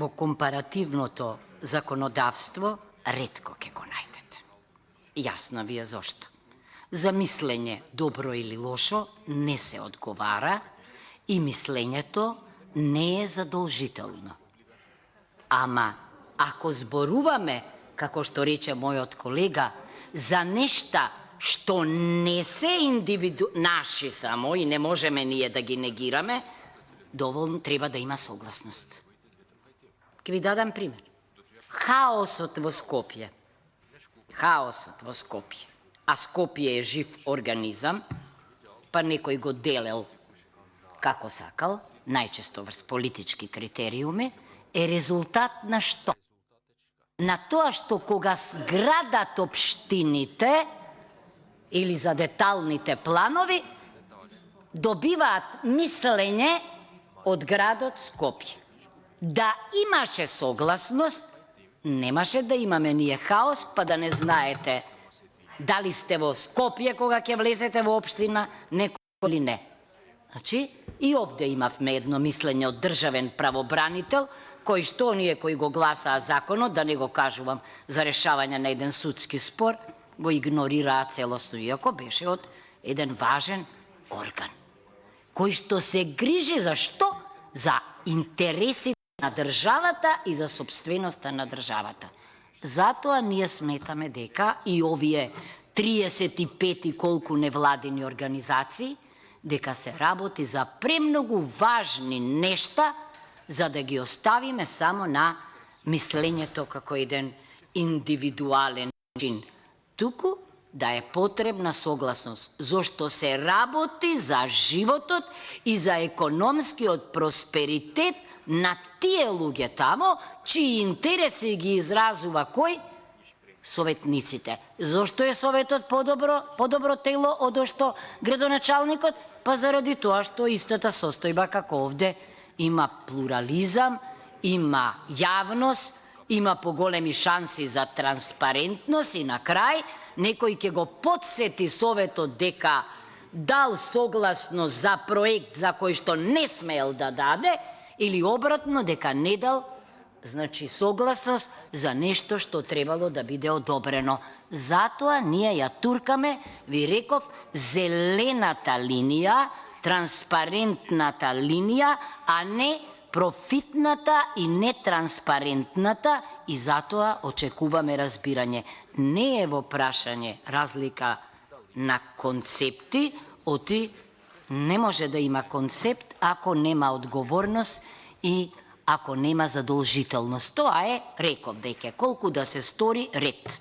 во компаративното законодавство ретко ќе го најдете. Јасно ви е зошто. За мислење добро или лошо не се одговара и мислењето не е задолжително. Ама, ако зборуваме, како што рече мојот колега, за нешта што не се наши само и не можеме ние да ги негираме, доволно треба да има согласност. Ке ви дадам пример. Хаосот во Скопје. А Скопје е жив организам, па некој го делел како сакал, најчесто врз политички критериуми, е резултат на што? На тоа што кога градат општините или за деталните планови, добиваат мислење од градот Скопје. Да имаше согласност, немаше да имаме ние хаос, па да не знаете дали сте во Скопје кога ќе влезете во општина, некој или не. Значи, и овде имавме едно мислење од државен правобранител, кој што оние кои го гласаа законот, да не го кажувам за решавање на еден судски спор, го игнорираа целосно, иако беше од еден важен орган, кој што се грижи за што? За интересите на државата и за собственоста на државата. Затоа ние сметаме дека и овие 35 и колку невладини организации, дека се работи за премногу важни нешта, за да ги оставиме само на мислењето како еден индивидуален начин. Туку да е потребна согласност, зошто се работи за животот и за економскиот просперитет на тие луѓе тамо, чии интереси ги изразува кој? Советниците. Зошто е Советот подобро тело од што градоначалникот? Па заради тоа што истата состојба како овде има плурализам, има јавност, има поголеми шанси за транспарентност и на крај некој ќе го подсети Советот дека дал согласност за проект за кој што не смел да даде или обратно дека не дал, значи согласност за нешто што требало да биде одобрено. Затоа ние ја туркаме, ви реков, зелената линија, транспарентната линија, а не профитната и нетранспарентната, и затоа очекуваме разбирање. Не е во прашање разлика на концепти, оти не може да има концепт ако нема одговорност и ако нема задолжителност. Тоа е, реков веќе, колку да се стори ред.